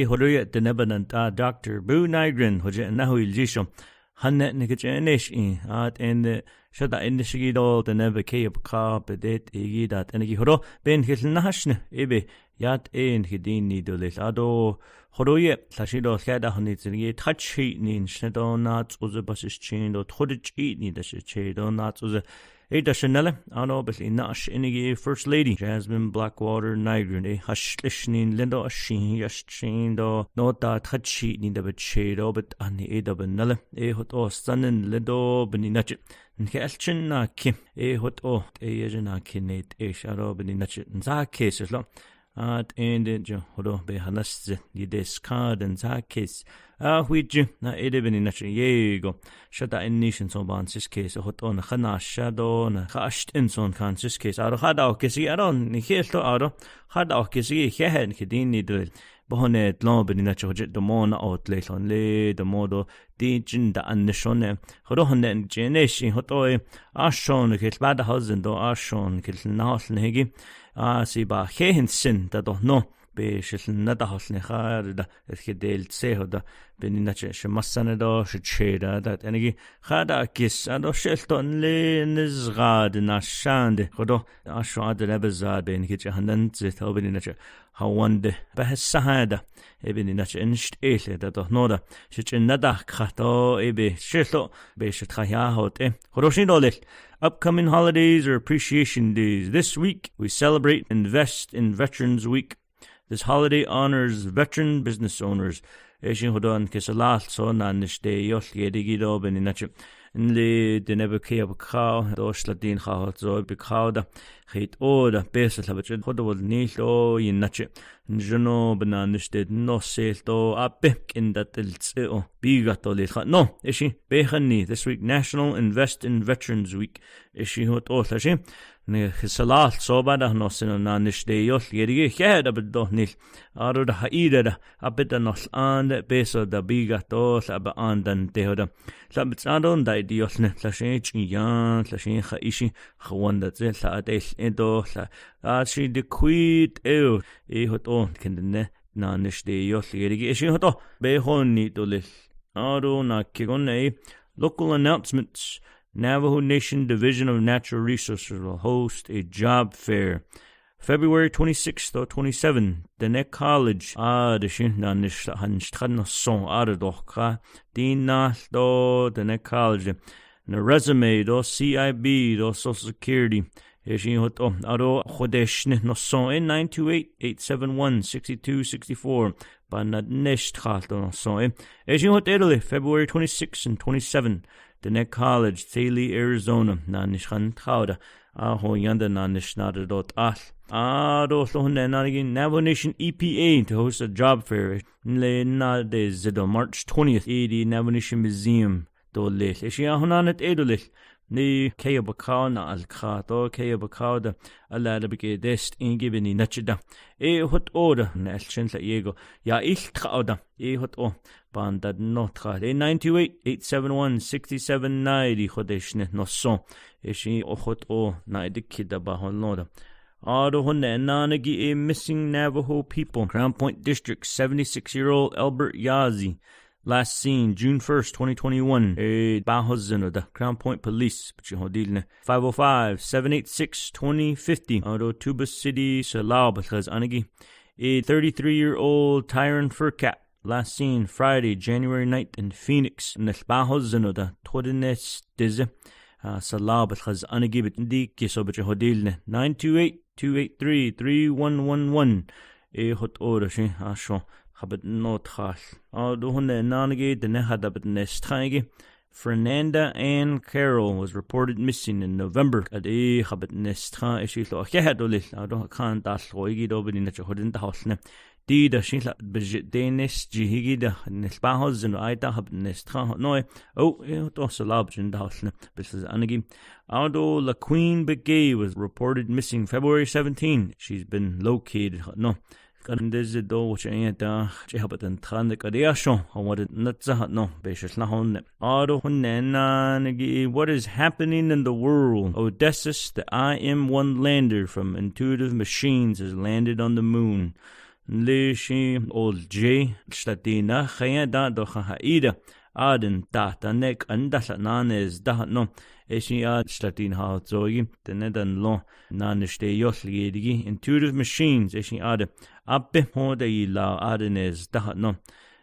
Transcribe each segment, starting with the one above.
Holoya the Nebanant Dr. Boo Nygren, Hoja Nahu Jisham, Hannet Nikachanish and Shada in the Shigidol, the Nebake of Carp, Bedet, Egidat, and Horo, Ben Hilnashne, Ebe, Yat and Hidini Dolis, Ado, Horoye, Tashido, Hadahonit, touch heat, Nin, Shadow Nuts, Uza Buses chain, or Todich eat, Nidash, Chado Nuts, Uza. Ada Chanel, Ano, but in Nash Inigi, First Lady, Jasmine Blackwater, Nygren, Hush Lishnin, Lindo, Shin, Yash Chain, do, not that Hachi, Nida, but Shado, but Annie Ada Benella, Hot O, Sun Lindo, Beninachet, and Kelchin, Kim, Hot O, Ajana Kinate, Shadow, Beninachet, and Zak cases, at end, Hodo, Behanas, Yides card, and Zak case. Which na edebin in natural yego. Shada in nation so bansis case, hot on Hana shadow, na hashed in son cansis case. Out of Hadao Kissy, I don't hear to Ado, Hadao Kissy, Head, Kidini drill. Bohonet long in natural jet the mon outlet on lay the modo, Dijin the Anishone, Hodohonet Geneshi, Hotoi, Ashon, Kit bad husband, or Ashon, Kit Nahosen Higgy, see by Hehin sin that don't know. بشل ندهش نخارد الكديل تسهدا بنيناتش شمسندو شتشيدا دات انجي خادا كيس ادو شلتون لي نزغاد ناشاند خدو اشواد لبزاد بينكي جهننت تو بنيناتش هاوند بهسهادا بنيناتش انشت ايل داتو نودا شچ ندح خاتو ايبي شلتو بشت خيا هوت خدوشين دولل. Upcoming holidays or appreciation days. This week we celebrate Invest in Veterans Week. This holiday honors veteran business owners. Eshin hodon kesalat so nanishte yol yedigido beninach. Inli de nebeke of cow, dosladin hot so becauda, hate order, besel habit, hodol nilo in nache. Njono benanishted no sail do abek in that il bigatol. No, Eshi behani this week National Invest in Veterans Week. Eshi hot oslashi. Salat so bad no sin nanish de yol yedi head ab do nil aro da haida a bit nos and beso da bigatos ab andan tehoda labts andon da idios ne lashin yan lashin khaishi khwanda zel sa ates endo la shi de quit e hot on kendne nanish de yol yedi ishi hoto be honni dolil aro na kigonne local announcements. Navajo Nation Division of Natural Resources will host a job fair February 26th to 27th. The next college, the shin na nishthan son aradoka, dina do the next college, the resume do CIB do Social Security. Eshin hoto aro chodeshne no son in 928-871-6264. But not nishthat no son. Eshin hot February 26th and 27th. The next college, Thaley, Arizona, Nanishan Tauda, Aho Yanda Nanishnada dot Ath. Do Sohne Nanagin Navajo Nation EPA to host a job fair. Le Nades the March 20th, the Navajo Nation Museum. Do Lech. Eshiahonanet Edolich. Ni KWRK na Alkato, KWRK da Alada Beke Dest Ingibini Nachida. Hot order, Nelshin La Yego. Ya Ilkauda, hot o. Bandad Notra, 928-871-6790, Hodeshne no son. Eshi Ohot o Naidikida Bahon Loda. Adohone Nanagi a missing Navajo people. Crown Point District, 76-year-old Albert Yazi. Last seen June 1st, 2021. A Bahozin of the Crown Point Police. 505-786-2050. Ado Tuba City, Salau, because Anagi. A 33-year-old Tyron Furcat. Last seen Friday, January 9th in Phoenix. Nilbahozin of the Todines Dize. Salau, because Anagi, but Indi Kisobach Hodilne. 928-283-3111. A hot order, she asho. Habit no trash. Dohunde Nanagi, the Nehadabit Nestrangi. Fernanda Ann Carroll was reported missing in November. At a Habit Nestra, she thought, Headolith. I don't can't ask Roigi Dobin in the Hodin the house. Dida Shila Bijit Danish, Jihigida, Nesbahos, and Ida Habit Nestra. No, it was a lodge in the house. Mrs. Anagi. Aldo La Queen Begay was reported missing February 17. She's been located. No. This is do which ain't Jehabat Trandik Adiasho, or what it Natzahat no, Bishop Nahon. Ado Hunanagi, what is happening in the world? Odysseus, the IM-1 lander from Intuitive Machines, has landed on the moon. ليشي أول جي شتدينا خيا دا دوخا هايدا آدن تاتا نك أندسا نانز دا نو إشي آد شتدين هاتزوي تندن لو نانشتي يوسلي ديجي intuitive machines إشي آد أبه هودا يلا آدنز دا نو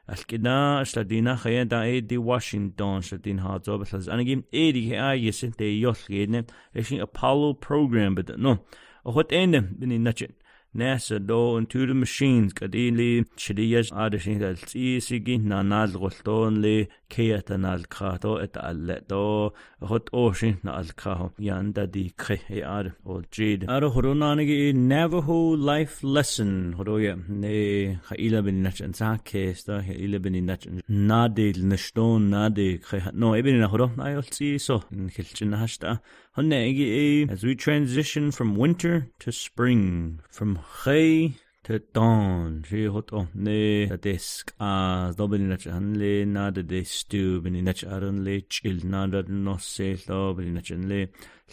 الكدا شتدينا خيا دا ايدي واشنطن شتدين هاتزو بس أنجي ايدي يسن تي يوسلي إشي Apollo program بدا نو أخوت بني نتشن NASA do intuitive machines kadili chidiyas adishin dal sigi nanal golton le keyatanal khato et alleto hot oshin na alkaho yanda di khe ar ol jid aro horonanigi Navajo life lesson horoya ne khaila bin nachan sa kesta khaila bin nachan nadil nashton nadi khe no ibn na horo ayol so khilchin hashta as we transition from winter to spring, from Chay to dawn, she hot on ne the desk as dobin nach anle na the destu bin nach aron le chill na the no se dobin nach le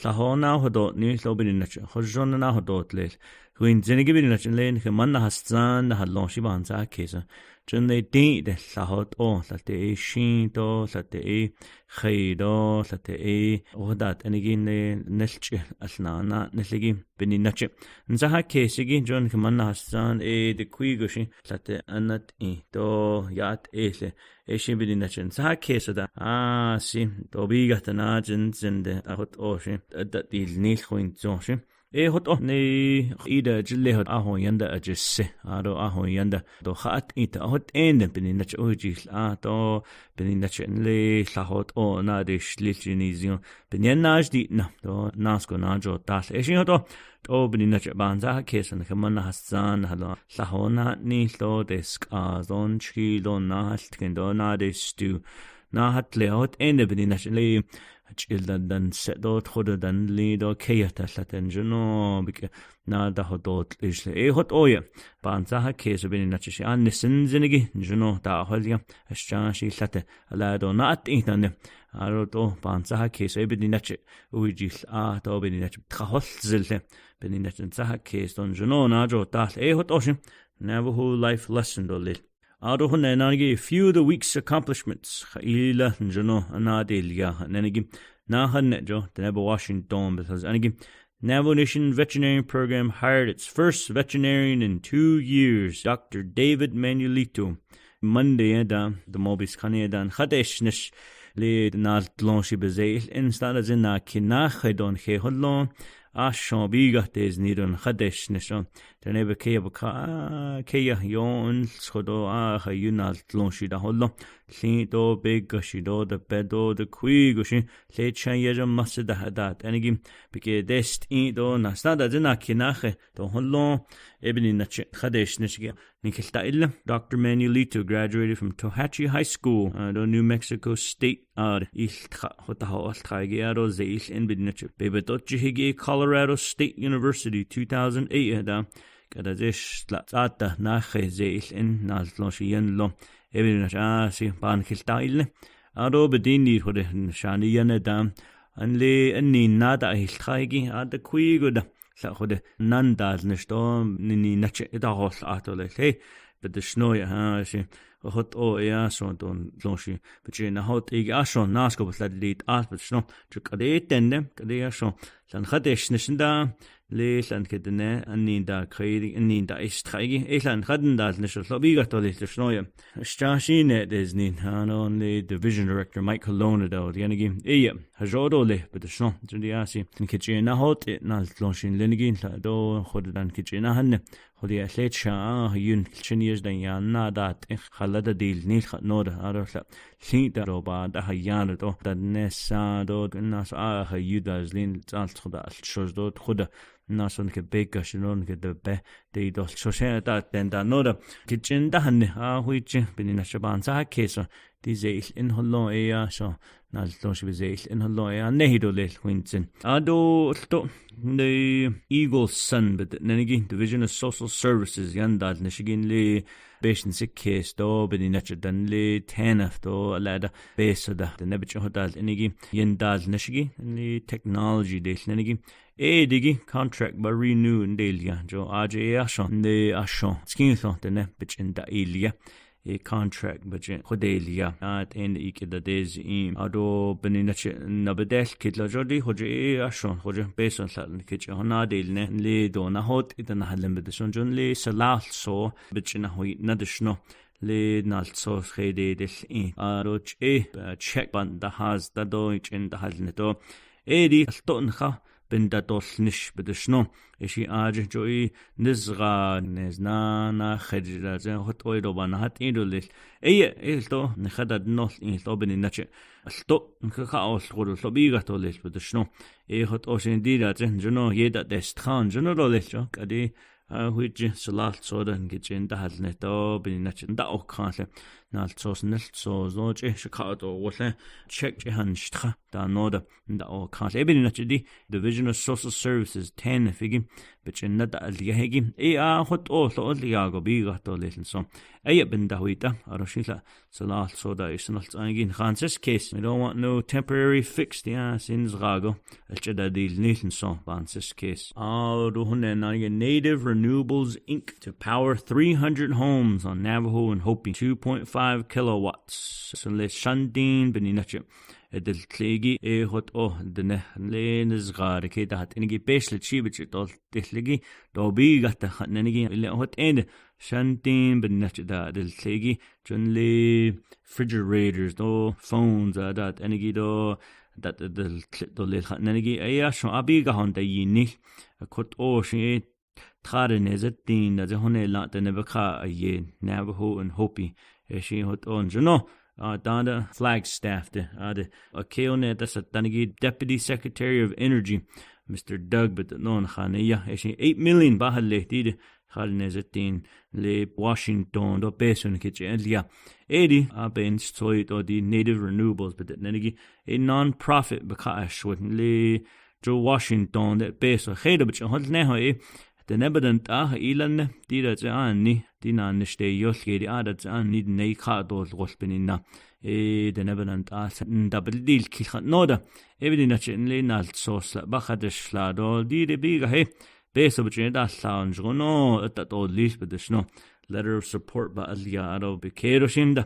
lahona hodot ni dobin nach hojon na hodot le when zenigi bin nach le ke man hastan ha lon shi ban za kesa Jun they did the lahot o late shin do late Chay do late o that and again the nelch asnana nesligi bin nach nzaha kesigi John keman hastan the kuigushi late anat do yat ele eshin bin nach nzaha kesada si dobiga tanajin zinde ahot oshi that the nil khoin zoshi hot ne ida jille hot ahon yanda ajisse aro ahon yanda do khat ita hot end bin nach ojil to bin nach le lahot o na de shlichinizion bin yanaj di na do nasko na jo tas eshin hot to bin nach banza kesan keman hasan halo lahona ni lo desk azon chilo na haltken do na de stu na hat le hot end bin nach le childan set dot khoda dan li do kayata laten juno bik na da hodot isle hot oya banza ha kese bin nach shi an nisin zinigi juno da holya ascha shi late ala do na at intan aro to banza ha kese bin nach ujil do bin nach khol zille bin nach za kese don juno na jo ta hot oshin Navajo life lesson do li Ado hunne nanigi few of the week's accomplishments. Khaila njono anadelia nanigi na hanne jo the Navajo Washington because anigi Navajo Nation Veterinary Program hired its first veterinarian in 2 years, Dr. David Manuelito. Monday da the mobis khanedan khadeshnish le na tlonshi bezeil instead as in na kinachedon kheholon Ashabiga des nidon khadesh nishon tenebe KWRK kaya yon schodo hayunal tlonshi da hollo lindo big shido the bedo the kuigushi le chanya masda hadat anigi bike dest do nastada zina kinache do hollo ebni nach khadesh nishge nikilta illa Dr. Manuelito graduated from Tohatchee High School New Mexico State il hotaho altragero zeil in bidnach bebetotchige Colorado State University 2008 da kada desh tlata nache zeil in naltloshian lo ebinach si ban kiltaile aro bedini hode shani yana da anle anni nada hiltragi ad kuigoda la hode nandal nishto ni nach da hol atole hey but the snow si hot so don lonshi but na hot ig ashon nasko but lit but sno chukade tende kade so lan khadesh nishinda le lan kedne anni da kreidi anni da istreigi elan khaden da nisho lobiga tole snoya stashine desni on the division director Mike Colonna do the enigi hajodo le but the sno jundiasi kitchen na hot na lonshin lenigin do khodan kitchen hanne خدي أثليت شاء يون كلشنيج دنيا نادات خلدا ديل نيل خنور عرفت سيد روبا ده هيان دو الناس دو الناس هيوداز لين تالت خدا الشوز دو خدا الناس إنك بيكا شنون كده به دي دو شوشة ده تندا نورا كتشن ده هني هويتش بنينا شبان سا كيسا دي زيل إن هلو إياه شو نالتوش بزيل إن هلو إياه نهيدو ليل وينتن أدو التو the Eagle's son but nenigi Division of Social Services yandal nishigin le beshin sikkes do bini nachadan le tenaf do alada besada the nebich hodal enigi yandal nishigi le technology de nenigi digi contract ba renew ndelia jo aje ashon de ashon skinso de bitchin da ilia contract budget khodelia at en ikida des im ado beninache nabedel kitla jodi hoje ashon hoje beson sal kich honadil ne le dona hot idan halem bedson jon le salal so bitchina hoy nadishno le nalso khede del aro check ban da has da deutsch in da halne do di altonha bin da dolnish bedishno ishi aje joy nizra nezna khajra ze hot oido ban hat idolil elto nkhadad nol in to bin nache alto nkha aus rodo lobiga to lel bedishno hot oshin dira ze jono yeda destran jono lel jo kadi huj salat sodan gitchen da halne to bin nache da okkhale naltsos neltsos no che shikado wala check han stra da noda da okkhale bin nache di division of social services 10 figi bitchen da aliyahegi hot o lo liago biga to lel so bin da huita aroshila salat soda isnalt angin khanses case we don't want no temporary fixed sins rago alchada dil niln so banses case do hunen Native Renewables Inc. to power 300 homes on Navajo and Hopi 2.5 kilowatts so le shandin beninache edel klegi hot dene le nizgar ke da hat ingi besle chibich dol dehlegi do bi gata khanengi le hot end shandin beninache da del klegi jun le refrigerators do phones da engi do that del do le khanengi sho abi ga hon da yini kot shi Tare nezetin da hone la de nebaka ye Navajo and Hopi she hot on jono danda Flagstaff de keone that's a danigi Deputy Secretary of Energy Mr. Doug but non khaniya she 8 million bahalle did khal nezetin le Washington do beson kitchelia edi ben stoit or the Native Renewables but nenigi a non-profit bakash with le jo Washington that beso kheda but hol neho den evident ilan dira ni dina nishte yolgedi ni nei khadol golbenina den evident dabdil kilkhat noda evidina chenle nal sos bakhadish lado dire biga he beso bchen da lounge no to lis bedishno letter of support ba alia ado bekeroshinda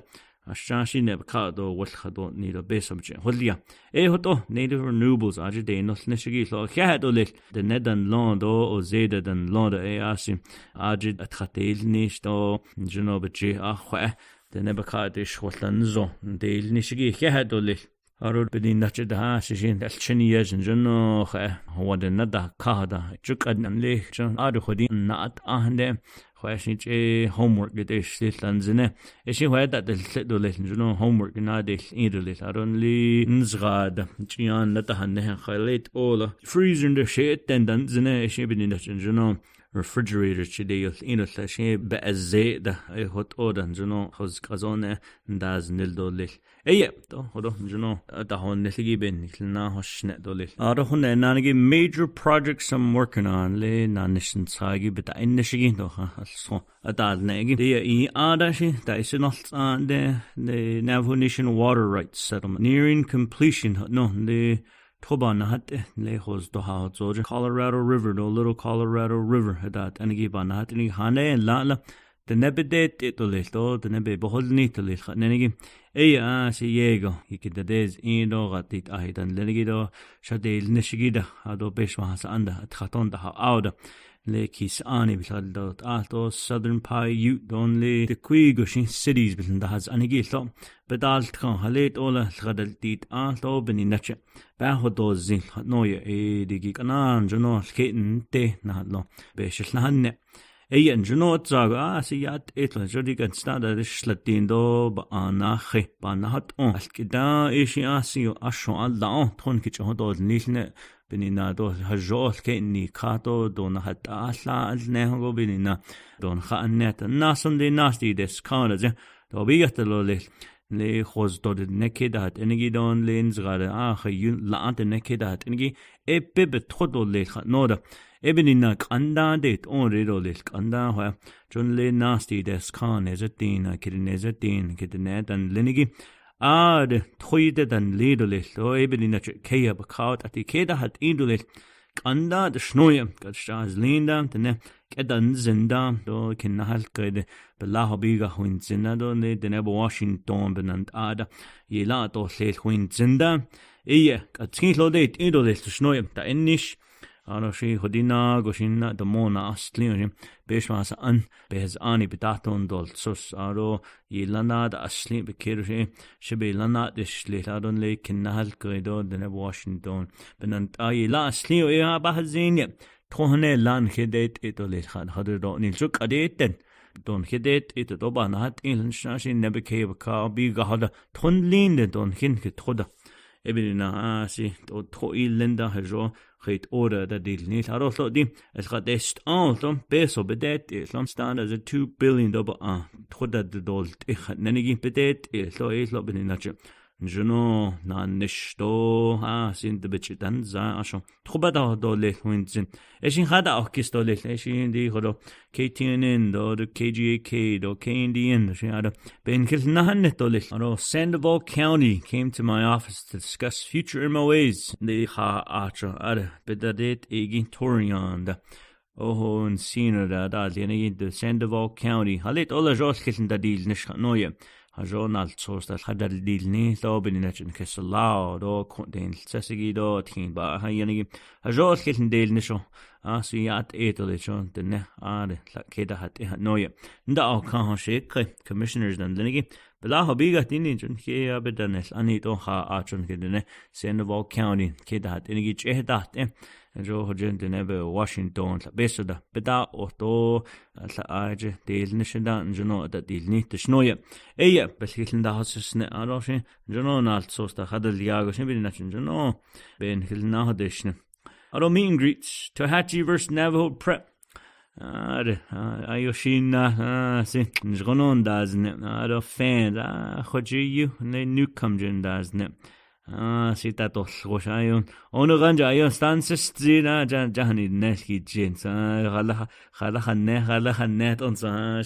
Ashashi nebakado walkhado nido besomche holia hoto Native Renewables aje de no nishigi lo khadolil de nedan londo o zeda dan londo asim aje athatel nishto juno beche khwa de nebakade shwlanzo de nishigi khadolil arur bedin nache da shin alchini yezen juno kha wada nada kahada chukadnam le jon adu khodi nat ahne Khwashin homework de shlanzene eshi wada de do lesson no homework na de idle aronli nzgad chian nata hanne khalet ola freezer in the shit then zene eshi bin in the no refrigerator chide ino she be azeda hot odan no khos kazone ndaz nil dolil to hodo no da hon nesigi ben na hoshne dolil aro hon nanagi major projects I'm working on le nanishin sagi but in nishigi do so adal negi de adashi da is not the Navajo Nation water rights settlement nearing completion no the Toban hat lejos do ha zoje Colorado River do little Colorado River hadat anigi ban hat ni hane la de nebedet to lesto de nebe beholni to le khanenigi si yego ikidades indo gatit ahidan lenigido shadel nishigida ado beshwa has anda khaton da auda le kisani bisaldo alto Southern Paiute only the Quigoshin cities bisan da has anigi so bedalt kan halet ola khadal tit alto beni nache ba hodo zin noye digi kanan jono kheten te na lo beshlanne juno zaga asiyat etla jodi kan stada shlatindo ba anakhe ba nahat on alkida ishi asiyo asho alla ton kicho hodo nilne benina do hajol kenni kato don hat alla alneho benina don khanet nasun de nasti des kana je do bigatlo le khoz do nekedat enigi don lens gare yun la ante nekedat enigi ebe bethodo le noda Ebinina kanda det onredo le kanda ha jon le nasty des kan ezetin kinezetin kitnet and linigi de thoide dan ledole so ebinina kaya bakaut ati keda hat indule Kanda de snoeien, kat staas linda, de kedan zinda, do kinahal kede belahobiga huin zinda, do de nebe Washington benant ada, je laat o leel huin zinda, kat skintlo deit idolil de snoeien, da ennish, Arashi hodina goshina de mona astlin beshwas an behez ani bedaton dol sus aro yilana da asli bekirje shibelana de shliladon le kinahal kredo de Washington benant ayila asli ya bahzin tohne lan khidet etole khan hadro nil juk adeten don khidet eto banat in shashi nebeke ka bi gahada tonlin don hin thoda ebina asi to ilenda hajo Geit orde dat deel niet. Aroslo die het gaat est altom peso bedet islam stand as a $2 billion aan. Trodat de dolt ik het nenigi bedet islo beninatje. Juno na nishto sin de bechitan za asho. Trobada dole winzin. Eshin hada auch kistole eshin die hodo KTNN do de KGAK do KNDN she had ben kilnahan dole. Aro Sandoval County came to my office to discuss future MOAs. De ha acho are bedadet egin torion. Oh en sino da lene de Sandoval County. Halit ola jos kiln da deal nish noye. Hajonal source that had that deal ni lobin in action kesala do contain sesigi do tin ba hayani hajol kiln deal nisho si at etole chon de ne are la keda hat noye nda au kan shek commissioners dan lenigi bela hobiga tinin chon ke abedanes ani to ha achon kedene Sandoval County keda hat enigi chehdat Jo hojen de nebe Washington la besoda beda oto la aje deal nishda njono da deal ni tshnoye beslin da hasne aroshe njono nalt sosta hadal yago shibin nachin njono ben hilna hadeshne aro meet and greets Tohatchee vs Navajo prep ayoshina si njono dazne aro fan khoji ne newcome jen dazne sita to goshayon ono ganja ayon stanses zina jahani neski jens khala khannet on sa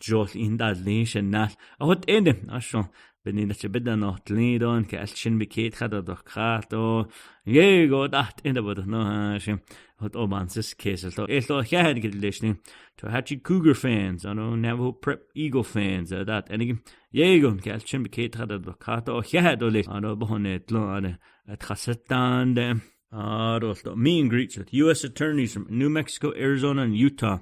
jol in da lishen nas ahot ende ashon benin dat bedda not lidon ke alshin biket khada do khato yego dat ende bod no shem hot obanses kesel to elo had gedleshni to Hatchie Cougar fans ano Navajo Prep Eagle fans that enige yego ke alshin biket khada do khato had ole ano bonet lo ane at khasetan dem meet and greets with U.S. attorneys from New Mexico, Arizona, and Utah.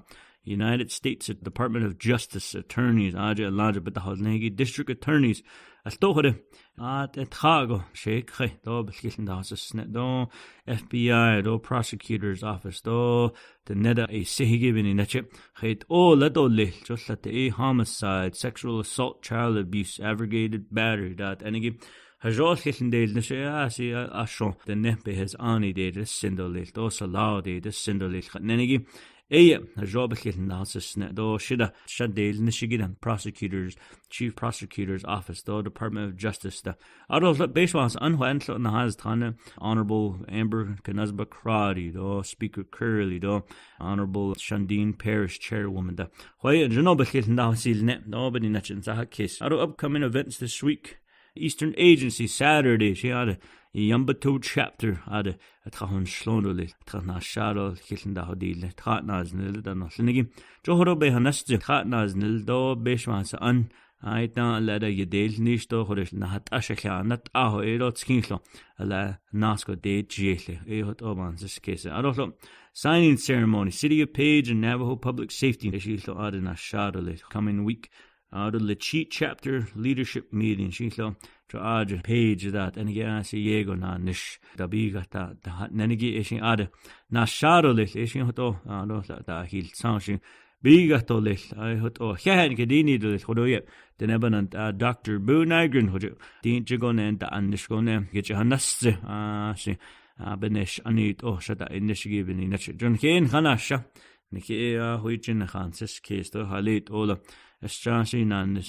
United States Department of Justice attorneys, Aja Elijah Batahodnegi, district attorneys, Astohore, Etago, Sheikh, do Beskissen Houses, do FBI, do prosecutor's office, do the Neda a Sehigibin in Netchip, Hate all let ole, just let the homicide, sexual assault, child abuse, aggravated battery, that enigi. Hajol Hillendale Nisha, see Ashon, the Nepe has ani de the Sindolil, do Salau de the Sindolil, Nenegi. Job houses do shida shadale Nishigidan prosecutors chief prosecutor's office do Department of Justice the adult Beshwas unwentl na has tane Honorable Amber Kanazba Crowdy do Speaker Curley do Honorable Shandine Parish Chairwoman da why Job Hillendale net nobody nachin sa case upcoming events this week. Eastern Agency Saturday she had a Yambato chapter had a Tahon Slonole Tana Shadow Hilda Hodile Tatnas Nil dan Nigi Johoro Behanast Tatnas Nil do Beshmas an I don't let a Yadel Nisto Horish Nahat Ashaka not Aho Erot Skinslo ala Nasco de Jele Ehot Obans case. I don't know signing ceremony City of Page and Navajo Public Safety Shilo Adana Shadow coming week. Out of the cheat chapter leadership meeting, she saw to add page that and again I say yego na nish da biga ta nenegi ishin ade na shadow lit ishin hoto no da hil sound biga to lit I hoto hen gedini do hodo ye the nebanant Dr. Boo Nygren hojo din jigon and da anish gone get you hanaste she benish anit shada inishigi beni nach John Kane hanasha niki huichin hanses case to halit ola Strashi nanis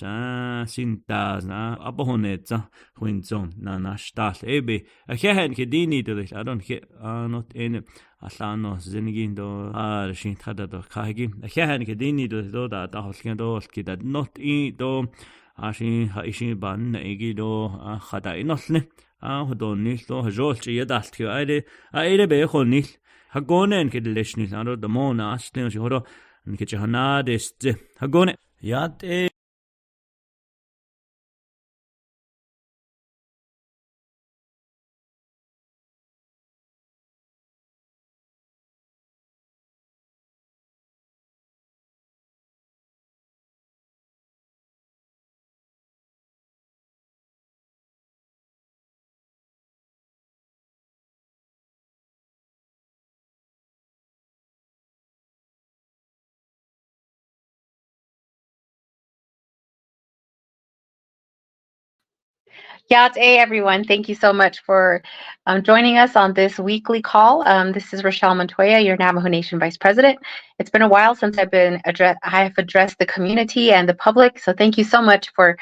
sin das na abonetza winzon na stal ebe a hen gedini do I don't get not in alano zinigin do shin tada do kagi a hen gedini do da holken do kida not in do ashin ishin ban egi do khada inolne hodo nil do jolchi yadalt ki aire be khonil Hagonen kedleshni aro the mona astin horo nke hanades hagone yate Hey everyone, thank you so much for joining us on this weekly call. This is Rochelle Montoya, your Navajo Nation Vice President. It's been a while since I have addressed the community and the public, so thank you so much for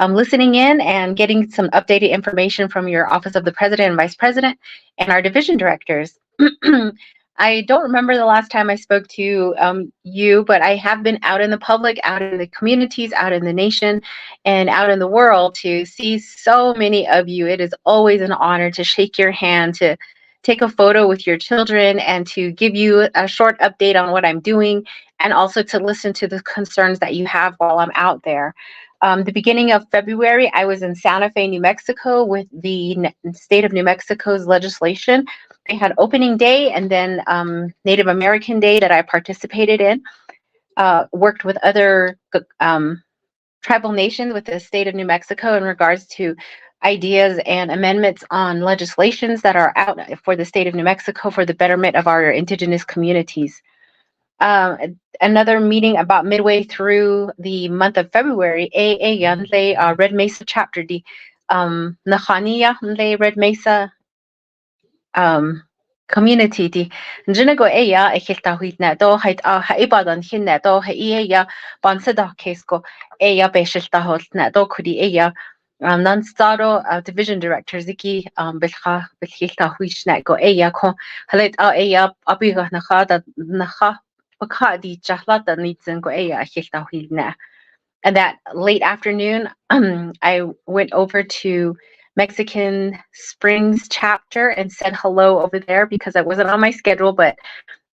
listening in and getting some updated information from your Office of the President and Vice President and our division directors. I don't remember the last time I spoke to you, but I have been out in the public, out in the communities, out in the nation, and out in the world to see so many of you. It is always an honor to shake your hand, to take a photo with your children, and to give you a short update on what I'm doing, and also to listen to the concerns that you have while I'm out there. The beginning of February, I was in Santa Fe, New Mexico with the state of New Mexico's legislation. They had opening day and then Native American Day that I participated in. Worked with other tribal nations with the state of New Mexico in regards to ideas and amendments on legislations that are out for the state of New Mexico for the betterment of our indigenous communities. Another meeting about midway through the month of February, Red Mesa chapter, the Nahania Red Mesa community di njinago eya ekilta huitna do hait haibadan hinna do eya bansada kesko eya beshilta holtna do kudi eya non-staro division director ziki bilha bilhilta huishna go eya ko halet eya abiga naha baka di jahlata nitsen go eya ekilta huitna. And that late afternoon, I went over to Mexican Springs chapter and said hello over there because I wasn't on my schedule, but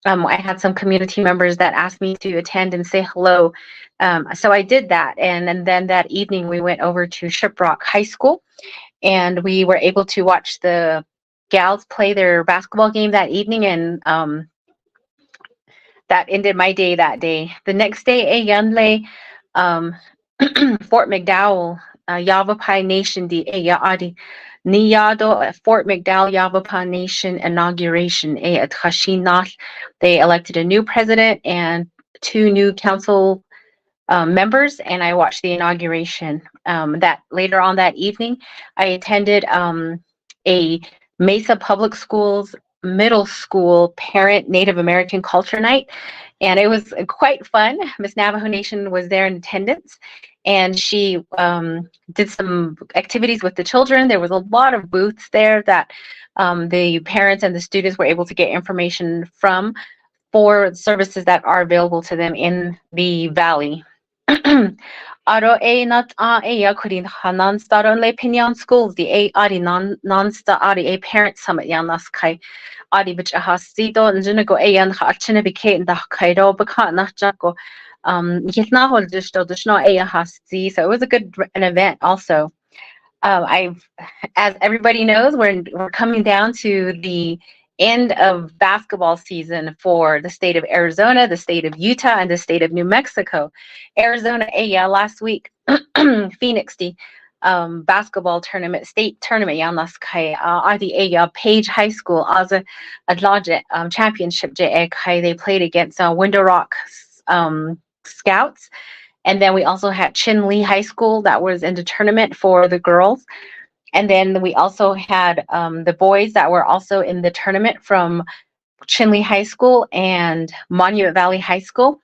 I had some community members that asked me to attend and say hello. So I did that. And then that evening, we went over to Shiprock High School, and we were able to watch the gals play their basketball game that evening. And that ended my day that day. The next day, Ayanle, Fort McDowell, Yavapai Nation, the Adi Niyado, Fort McDowell Yavapai Nation inauguration. At Hashinat, they elected a new president and 2 new council members, and I watched the inauguration. That later on that evening, I attended a Mesa Public Schools middle school parent Native American culture night, and it was quite fun. Miss Navajo Nation was there in attendance, and she did some activities with the children. There was a lot of booths there that the parents and the students were able to get information from for services that are available to them in the valley. Aro e not e yakurin hanan staron le pinyan schools the a ari non-sta ari a parent summit yanas kai ari bich ahasido njinago e yan hachine bike nda kairo baka nachako yetna hol disto dishno e ahasi. So it was an event also. As everybody knows, we're coming down to the end of basketball season for the state of Arizona, the state of Utah, and the state of New Mexico. Arizona, last week, Phoenix, the basketball tournament, state tournament, the Page High School, as a large championship, they played against Window Rock Scouts. And then we also had Chinle High School that was in the tournament for the girls. And then we also had the boys that were also in the tournament from Chinle High School and Monument Valley High School.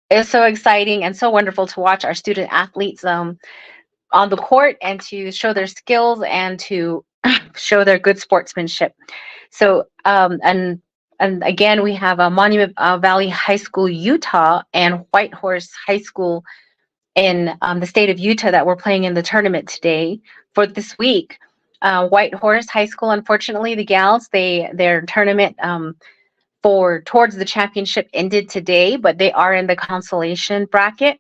It was so exciting and so wonderful to watch our student athletes on the court and to show their skills and to show their good sportsmanship. So, and again, we have Monument Valley High School, Utah, and Whitehorse High School in the state of Utah that we're playing in the tournament today for this week. Whitehorse High School, unfortunately, the gals, their tournament towards the championship ended today, but they are in the consolation bracket.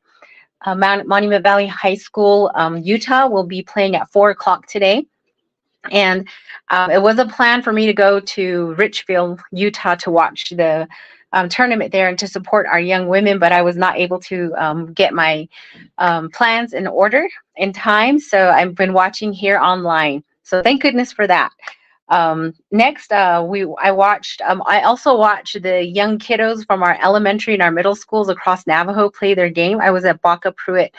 Monument Valley High School, Utah will be playing at 4 o'clock today. And it was a plan for me to go to Richfield, Utah to watch the tournament there and to support our young women, but I was not able to get my plans in order in time. So I've been watching here online. So thank goodness for that. Next, I also watched the young kiddos from our elementary and our middle schools across Navajo play their game. I was at Baca Pruitt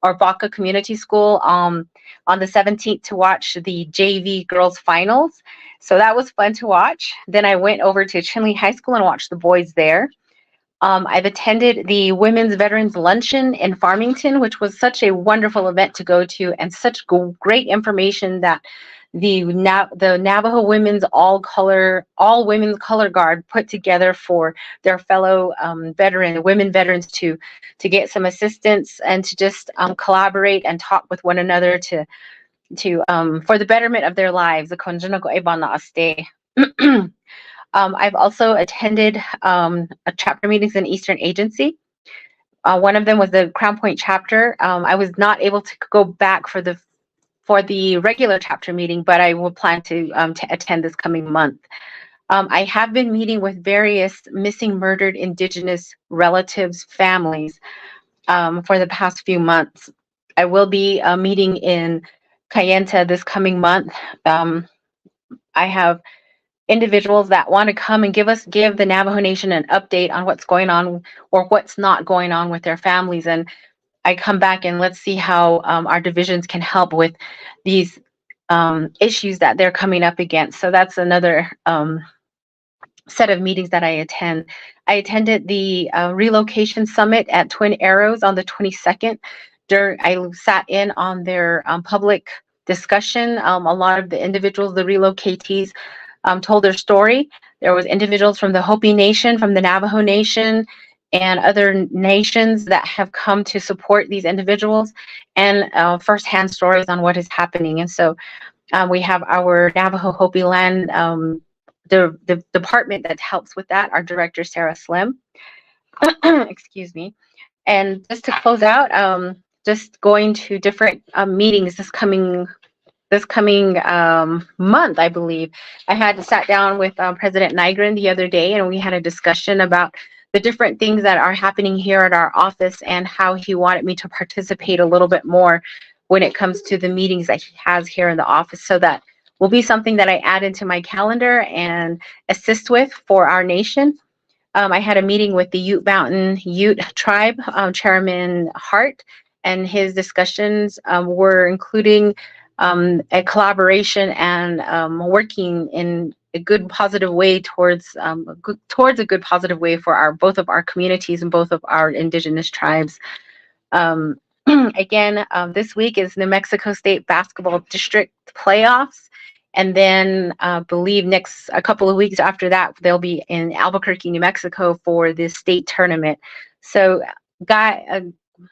or Baca Community School on the 17th to watch the JV girls finals. So that was fun to watch. Then I went over to Chinle High School and watched the boys there. I've attended the Women's Veterans Luncheon in Farmington, which was such a wonderful event to go to and such great information that the Navajo Women's All Women's Color Guard put together for their fellow women veterans to get some assistance and to just collaborate and talk with one another to for the betterment of their lives. I've also attended chapter meetings in Eastern Agency. One of them was the Crown Point chapter. I was not able to go back for the regular chapter meeting, but I will plan to attend this coming month. I have been meeting with various missing, murdered Indigenous relatives, families for the past few months. I will be meeting in Kayenta this coming month. I have individuals that want to come and give the Navajo Nation an update on what's going on or what's not going on with their families. And I come back and let's see how our divisions can help with these issues that they're coming up against. So that's another set of meetings that I attend. I attended the relocation summit at Twin Arrows on the 22nd. I sat in on their public discussion. A lot of the individuals, the relocatees, told their story. There was individuals from the Hopi Nation, from the Navajo Nation, and other nations that have come to support these individuals and firsthand stories on what is happening. And so we have our Navajo Hopi Land, the department that helps with that, our director, Sarah Slim. Excuse me. And just to close out, just going to different meetings this coming month, I believe. I had sat down with President Nygren the other day, and we had a discussion about the different things that are happening here at our office and how he wanted me to participate a little bit more when it comes to the meetings that he has here in the office. So that will be something that I add into my calendar and assist with for our nation. I had a meeting with the Ute Mountain Ute Tribe, Chairman Hart, and his discussions were including a collaboration and working in a good positive way towards a good positive way for both of our communities and both of our Indigenous tribes. Again, this week is New Mexico State Basketball District playoffs, and then I believe a couple of weeks after that they'll be in Albuquerque, New Mexico for the state tournament. So,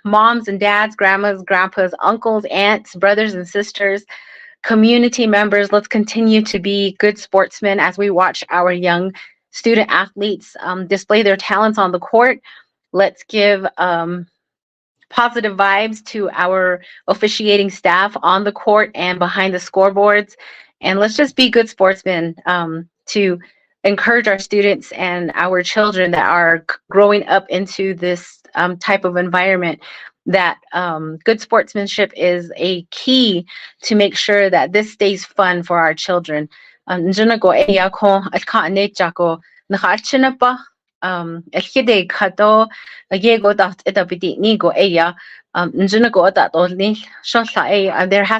moms and dads, grandmas, grandpas, uncles, aunts, brothers and sisters, community members, let's continue to be good sportsmen as we watch our young student athletes display their talents on the court. Let's give positive vibes to our officiating staff on the court and behind the scoreboards. And let's just be good sportsmen to encourage our students and our children that are growing up into this type of environment, that good sportsmanship is a key to make sure that this stays fun for our children. There has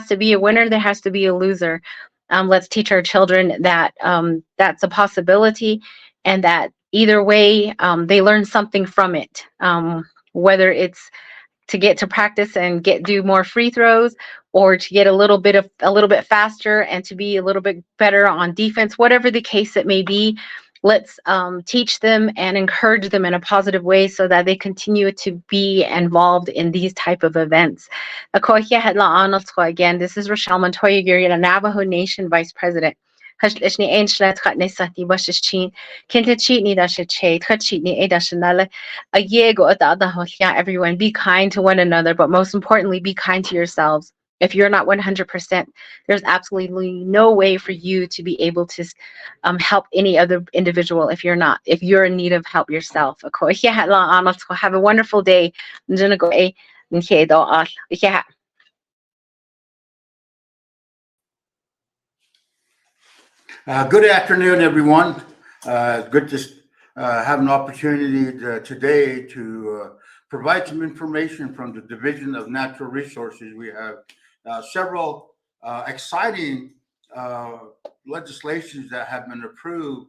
to be a winner, there has to be a loser. Let's teach our children that that's a possibility, and that either way they learn something from it, whether it's to get to practice and do more free throws, or to get a little bit faster and to be a little bit better on defense, whatever the case it may be. Let's teach them and encourage them in a positive way so that they continue to be involved in these type of events. Again, this is Rochelle Montoya, the Navajo Nation Vice President. Hashni Ainshlet Hatnesati Washichin, Kintachini Dashache, Hachini Edashanala, a Yego at the other Hosia, everyone. Be kind to one another, but most importantly, be kind to yourselves. If you're not 100%, there's absolutely no way for you to be able to help any other individual if you're in need of help yourself. Have a wonderful day. Good afternoon, everyone. Good to have an opportunity today to provide some information from the Division of Natural Resources. We have several exciting legislations that have been approved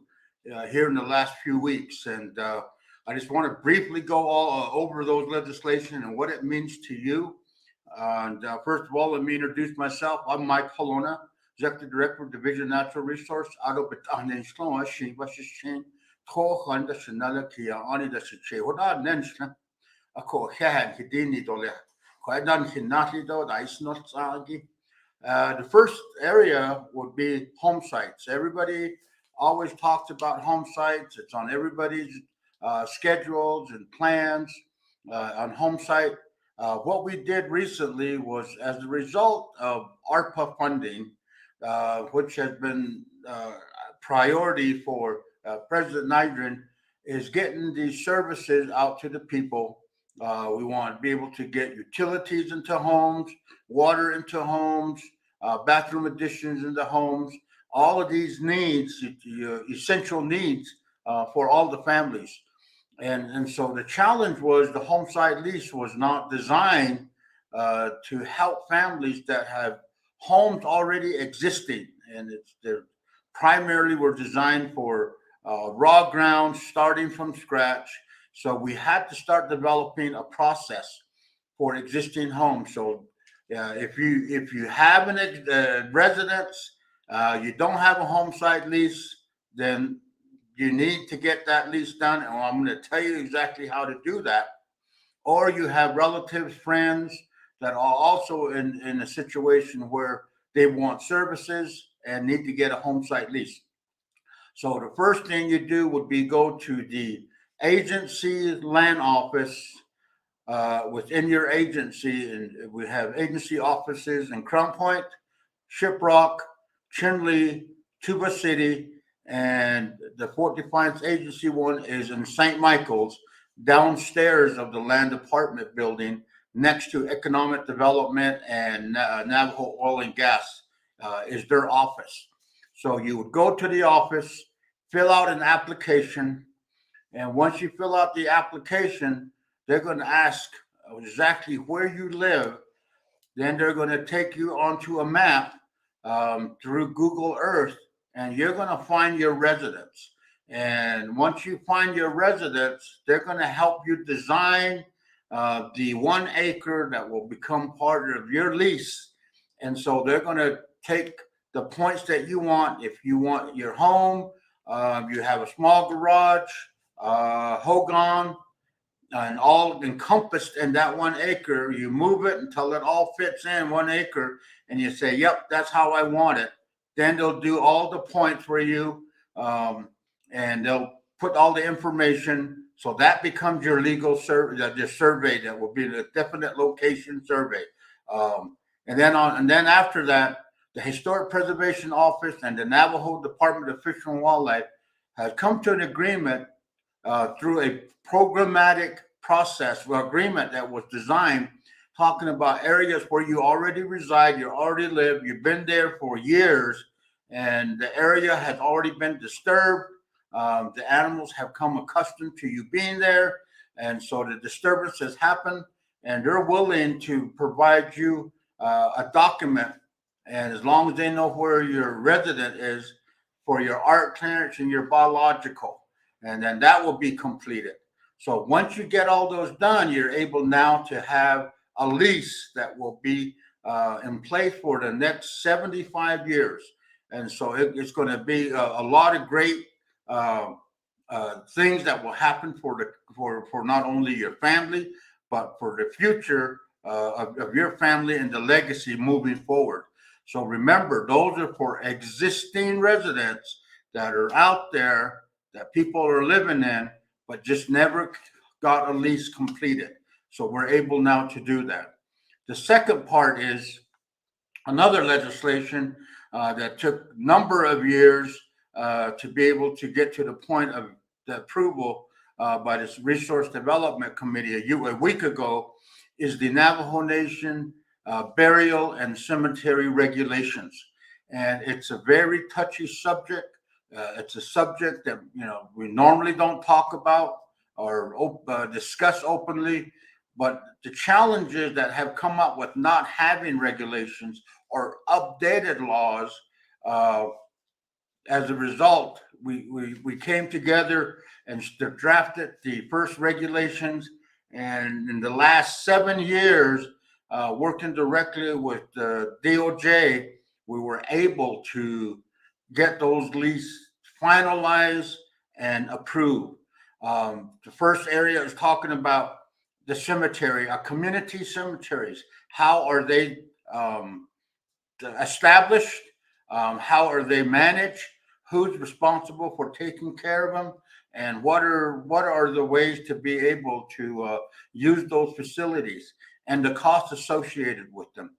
here in the last few weeks. And I just want to briefly go over those legislation and what it means to you. And first of all, let me introduce myself. I'm Mike Colonna, Executive Director of Division of Natural Resource. The first area would be home sites. Everybody always talks about home sites. It's on everybody's schedules and plans on home site. What we did recently was, as a result of ARPA funding, which has been priority for President Nygren, is getting these services out to the people. We want to be able to get utilities into homes, water into homes, bathroom additions into homes, all of these needs, essential needs for all the families. And so the challenge was the home site lease was not designed to help families that have homes already existing, and they're primarily were designed for raw ground, starting from scratch. So we had to start developing a process for existing homes. So if you have a residence, you don't have a home site lease, then you need to get that lease done, and I'm going to tell you exactly how to do that. Or you have relatives, friends that are also in a situation where they want services and need to get a home site lease. So the first thing you do would be go to the agency land office within your agency, and we have agency offices in Crown Point, Shiprock, Chinle, Tuba City, and the Fort Defiance Agency one is in St. Michael's, downstairs of the Land Department building, next to Economic Development and Navajo Oil and Gas is their office. So you would go to the office, fill out an application, and once you fill out the application, they're going to ask exactly where you live. Then they're going to take you onto a map through Google Earth, and you're going to find your residence. And once you find your residence, they're going to help you design the 1 acre that will become part of your lease. And so they're going to take the points that you want. If you want your home, you have a small garage, hogan, and all encompassed in that 1 acre, you move it until it all fits in 1 acre, and you say, yep, that's how I want it. Then they'll do all the points for you, and they'll put all the information. So that becomes your legal survey, the survey that will be the definite location survey. And then after that, the Historic Preservation Office and the Navajo Department of Fish and Wildlife has come to an agreement through a programmatic process or agreement that was designed, talking about areas where you already reside, you already live, you've been there for years, and the area has already been disturbed. The animals have come accustomed to you being there, and so the disturbance has happened, and they're willing to provide you a document, and as long as they know where your resident is, for your art clearance and your biological, and then that will be completed. So once you get all those done, you're able now to have a lease that will be in place for the next 75 years. And so it's going to be a lot of great things that will happen for not only your family, but for the future of your family and the legacy moving forward. So remember, those are for existing residents that are out there that people are living in, but just never got a lease completed. So we're able now to do that. The second part is another legislation that took a number of years to be able to get to the point of the approval by this Resource Development Committee a week ago, is the Navajo Nation burial and cemetery regulations. And it's a very touchy subject. It's a subject that we normally don't talk about or discuss openly. But the challenges that have come up with not having regulations or updated laws, as a result, we came together and drafted the first regulations. And in the last 7 years, working directly with the DOJ, we were able to get those leases finalized and approved. The first area is talking about the cemetery, community cemeteries. How are they established? How are they managed? Who's responsible for taking care of them? And what are the ways to be able to use those facilities and the costs associated with them?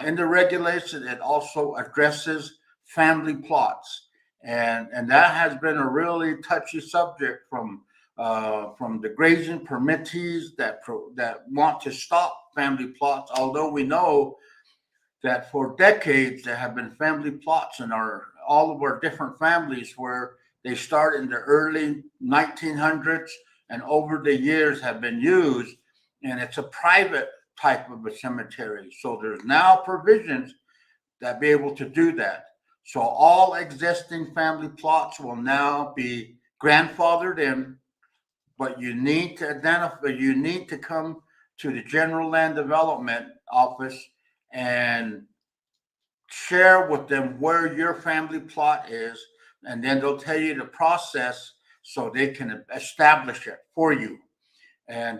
In the regulation, it also addresses family plots, and that has been a really touchy subject from the grazing permittees that want to stop family plots. Although we know that for decades there have been family plots in all of our different families where they start in the early 1900s and over the years have been used, and it's a private type of a cemetery. So there's now provisions that be able to do that. So all existing family plots will now be grandfathered in, but you need to come to the General Land Development Office and share with them where your family plot is, and then they'll tell you the process so they can establish it for you. And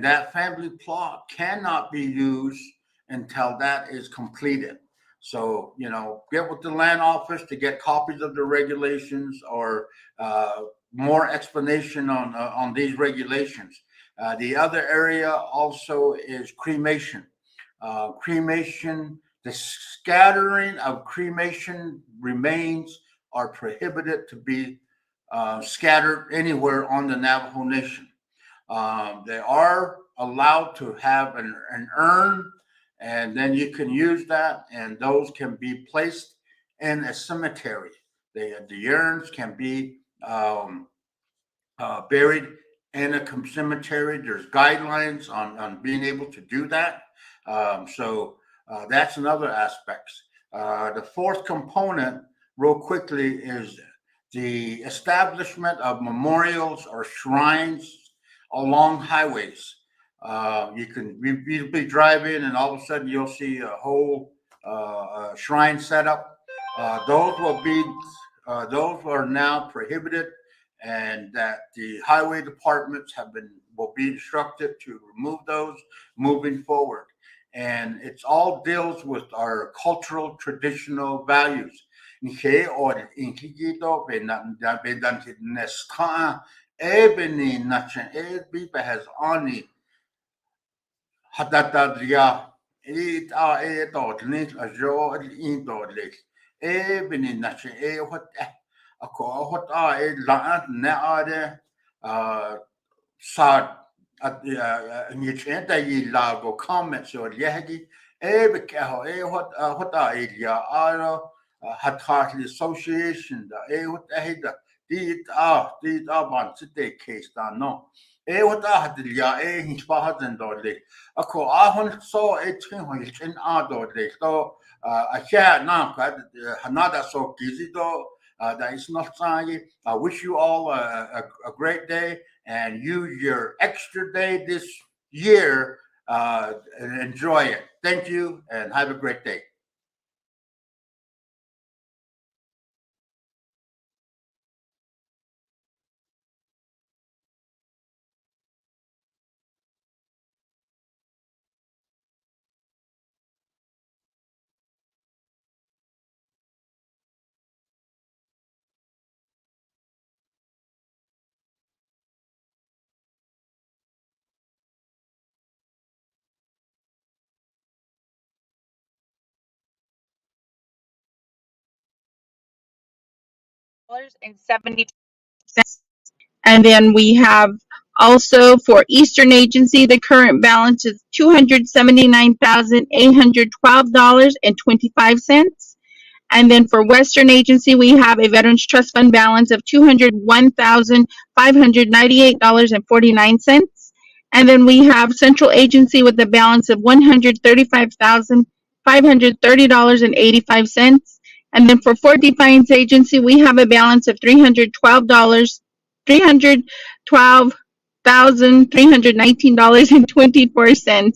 that family plot cannot be used until that is completed. So get with the land office to get copies of the regulations or more explanation on these regulations. The other area also is cremation. The scattering of cremation remains are prohibited to be scattered anywhere on the Navajo Nation. They are allowed to have an urn, and then you can use that, and those can be placed in a cemetery. The urns can be buried in a cemetery. There's guidelines on being able to do that. So that's another aspect. The fourth component, real quickly, is the establishment of memorials or shrines along highways. You can be driving, and all of a sudden you'll see a whole shrine set up. Those are now prohibited, and that the highway departments will be instructed to remove those moving forward. And it's all deals with our cultural traditional values. Hatataria it a dot lit a jo in dot lit ebony nature what a call what I la na de sad at you change the lago comments or yagi ebeka what I ya are had hardly association the what I had did ban today case no what I had ya his bahadan dodley. Ako ahon so etin hoilchen dodley. So I share now hanada so gizi do that is not saying. I wish you all a great day and use your extra day this year and enjoy it. Thank you and have a great day. $2,000.70. And then we have also for Eastern Agency, the current balance is $279,812.25. And then for Western Agency, we have a Veterans Trust Fund balance of $201,598.49. And then we have Central Agency with a balance of $135,530.85. And then for Fort Defiance Agency, we have a balance of $312,319.24.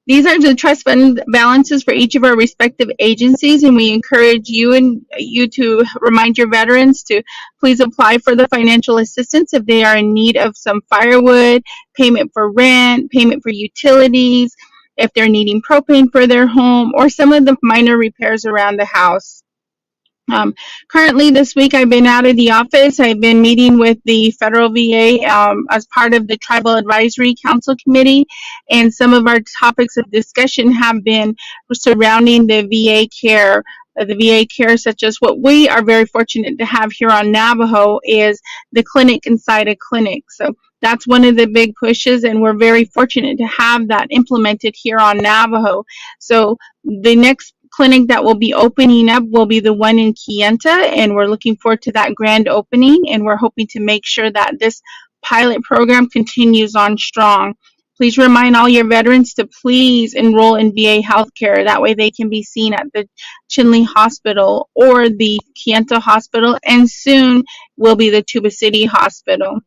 These are the trust fund balances for each of our respective agencies, and we encourage you to remind your veterans to please apply for the financial assistance if they are in need of some firewood, payment for rent, payment for utilities, if they're needing propane for their home, or some of the minor repairs around the house. Currently this week I've been out of the office. I've been meeting with the federal VA as part of the Tribal Advisory Council Committee, and some of our topics of discussion have been surrounding the VA care. The VA care, such as what we are very fortunate to have here on Navajo, is the clinic inside a clinic. So that's one of the big pushes, and we're very fortunate to have that implemented here on Navajo. So the next clinic that will be opening up will be the one in Kayenta, and we're looking forward to that grand opening, and we're hoping to make sure that this pilot program continues on strong. Please remind all your veterans to please enroll in VA healthcare. That way they can be seen at the Chinle Hospital or the Kayenta Hospital, and soon will be the Tuba City Hospital.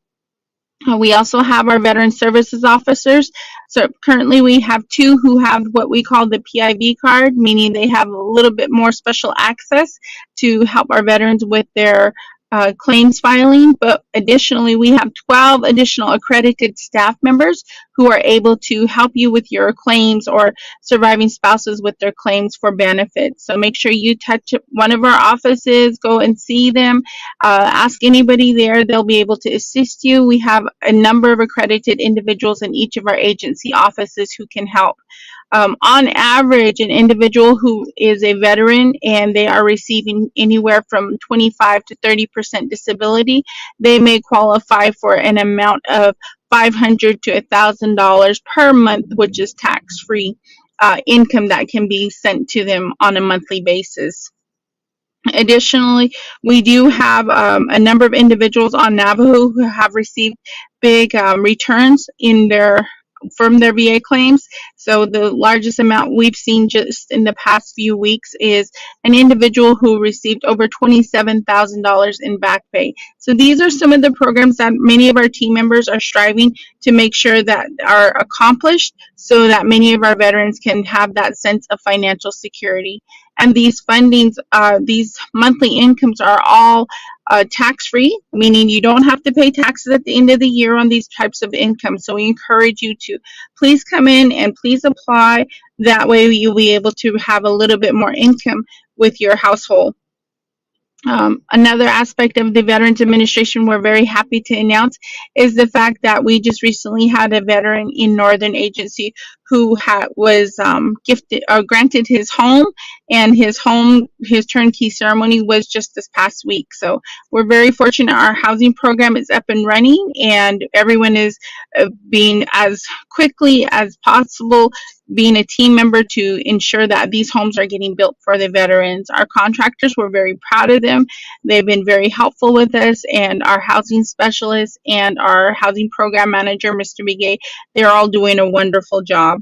We also have our veteran services officers. So currently we have 2 who have what we call the PIV card, meaning they have a little bit more special access to help our veterans with their claims filing. But additionally, we have 12 additional accredited staff members who are able to help you with your claims, or surviving spouses with their claims for benefits. So make sure you touch one of our offices, go and see them, ask anybody there. They'll be able to assist you. We have a number of accredited individuals in each of our agency offices who can help. On average, an individual who is a veteran and they are receiving anywhere from 25 to 30% disability, they may qualify for an amount of $500 to $1,000 per month, which is tax-free income that can be sent to them on a monthly basis. Additionally, we do have a number of individuals on Navajo who have received big returns from their VA claims. So the largest amount we've seen just in the past few weeks is an individual who received over $27,000 in back pay. So these are some of the programs that many of our team members are striving to make sure that are accomplished, so that many of our veterans can have that sense of financial security. And these fundings, these monthly incomes are all tax-free, meaning you don't have to pay taxes at the end of the year on these types of income. So we encourage you to please come in and please apply. That way you'll be able to have a little bit more income with your household. Another aspect of the Veterans Administration we're very happy to announce is the fact that we just recently had a veteran in Northern Agency who was granted his home, and his turnkey ceremony was just this past week. So we're very fortunate our housing program is up and running, and everyone is being as quickly as possible being a team member to ensure that these homes are getting built for the veterans. Our contractors, we're very proud of them. They've been very helpful with us, and our housing specialist and our housing program manager, Mr. Miguel, they're all doing a wonderful job.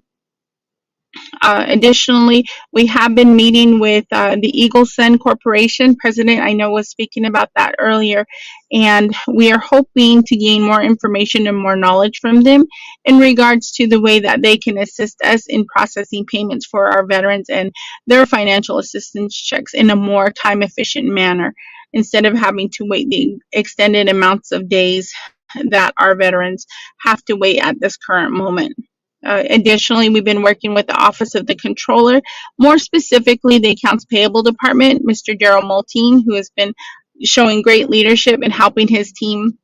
Additionally, we have been meeting with the Eagle Sun Corporation. President, I know, was speaking about that earlier, and we are hoping to gain more information and more knowledge from them in regards to the way that they can assist us in processing payments for our veterans and their financial assistance checks in a more time-efficient manner, instead of having to wait the extended amounts of days that our veterans have to wait at this current moment. Additionally, we've been working with the Office of the Controller, more specifically the Accounts Payable Department, Mr. Daryl Maltine, who has been showing great leadership and helping his team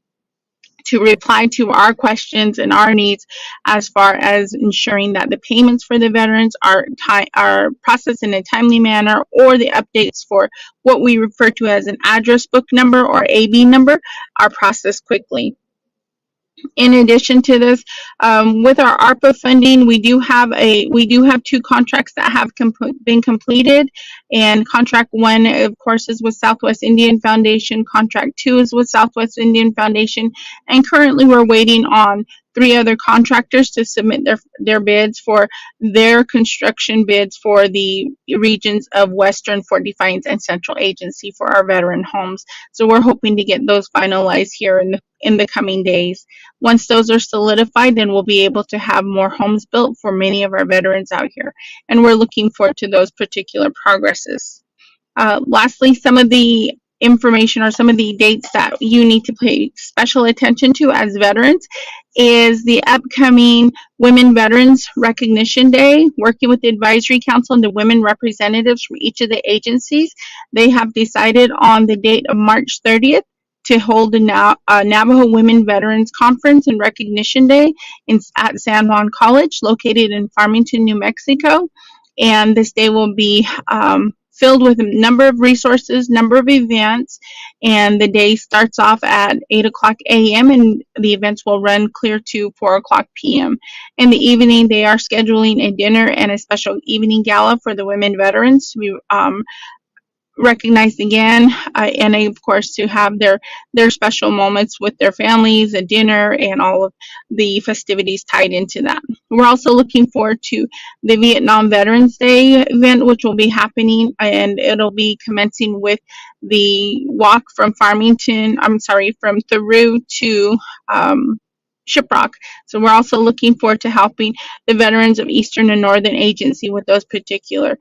to reply to our questions and our needs as far as ensuring that the payments for the veterans are processed in a timely manner, or the updates for what we refer to as an address book number or AB number are processed quickly. In addition to this, with our ARPA funding, we do have two contracts that have been completed, and contract 1, of course, is with Southwest Indian Foundation. Contract 2 is with Southwest Indian Foundation, and currently we're waiting on 3 other contractors to submit their bids for their construction bids for the regions of Western, Fort Defiance, and Central Agency for our veteran homes. So we're hoping to get those finalized here in the coming days. Once those are solidified, then we'll be able to have more homes built for many of our veterans out here. And we're looking forward to those particular progresses. Lastly, some of the information or some of the dates that you need to pay special attention to as veterans is the upcoming Women Veterans Recognition Day. Working with the Advisory Council and the women representatives from each of the agencies, they have decided on the date of March 30th to hold the Navajo Women Veterans Conference and Recognition Day at San Juan College, located in Farmington, New Mexico. And this day will be filled with a number of resources, number of events, and the day starts off at 8 o'clock a.m. and the events will run clear to 4 o'clock p.m. In the evening, they are scheduling a dinner and a special evening gala for the women veterans to be recognized again, and of course to have their special moments with their families, a dinner, and all of the festivities tied into that. We're also looking forward to the Vietnam Veterans Day event, which will be happening, and it'll be commencing with the walk from from Thoreau to Shiprock. So we're also looking forward to helping the veterans of Eastern and Northern Agency with those particular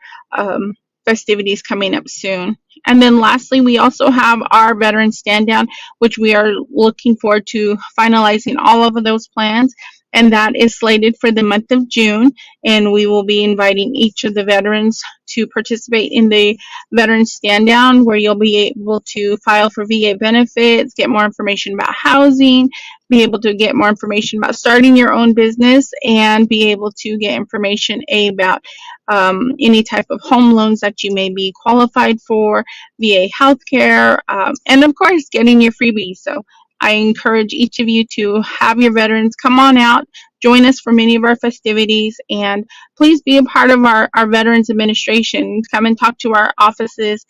festivities coming up soon. And then lastly, we also have our veteran stand down, which we are looking forward to finalizing all of those plans. And that is slated for the month of June. And we will be inviting each of the veterans to participate in the veteran stand down, where you'll be able to file for VA benefits, get more information about housing, be able to get more information about starting your own business, and be able to get information about any type of home loans that you may be qualified for, VA healthcare, and of course, getting your freebies. So I encourage each of you to have your veterans come on out, join us for many of our festivities, and please be a part of our Veterans Administration. Come and talk to our offices.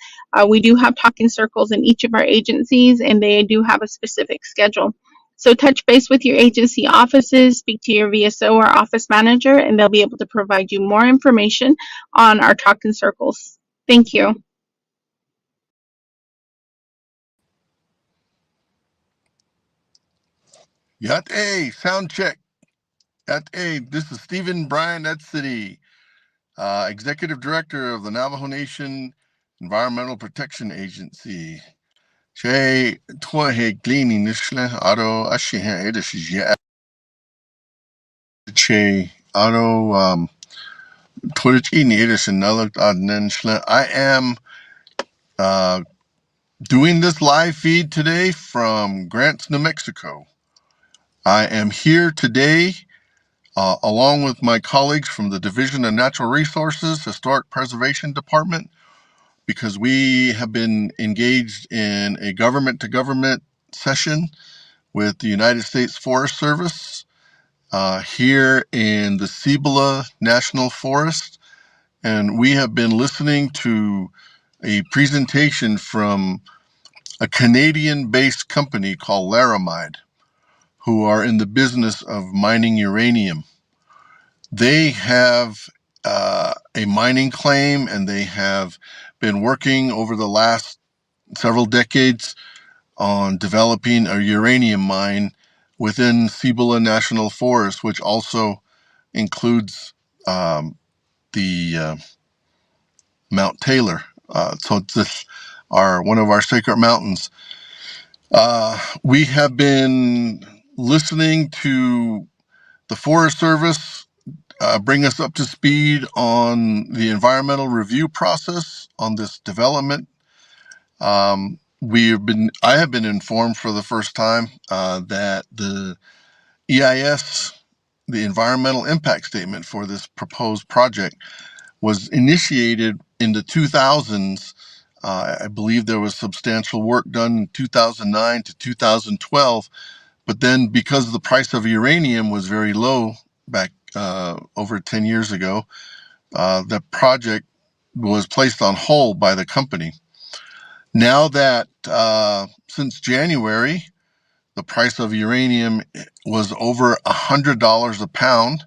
We do have talking circles in each of our agencies, and they do have a specific schedule. So touch base with your agency offices, speak to your VSO or office manager, and they'll be able to provide you more information on our talking circles. Thank you. Yat A, sound check. Yat A, this is Stephen Bryan Edsity, Executive Director of the Navajo Nation Environmental Protection Agency. Che Twahe Glini Nishle Ado Ashiha Edish Che Ado Twitch Edish and Nalak Adnan Shle. I am doing this live feed today from Grants, New Mexico. I am here today along with my colleagues from the Division of Natural Resources, Historic Preservation Department, because we have been engaged in a government-to-government session with the United States Forest Service here in the Cibola National Forest. And we have been listening to a presentation from a Canadian-based company called Laramide, who are in the business of mining uranium. They have a mining claim, and they have been working over the last several decades on developing a uranium mine within Cibola National Forest, which also includes the Mount Taylor. So this are one of our sacred mountains. We have been listening to the Forest Service bring us up to speed on the environmental review process on this development. I have been informed for the first time that the EIS, the environmental impact statement for this proposed project, was initiated in the 2000s. I believe there was substantial work done in 2009 to 2012, but then because the price of uranium was very low back over 10 years ago, the project was placed on hold by the company. Now that since January, the price of uranium was over $100 a pound.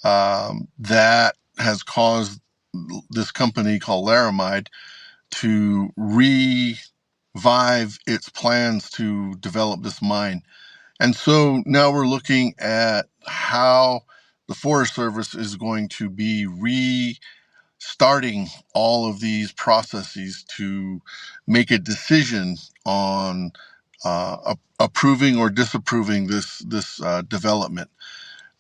That has caused this company called Laramide to revive its plans to develop this mine. And so now we're looking at how the Forest Service is going to be restarting all of these processes to make a decision on approving or disapproving this development.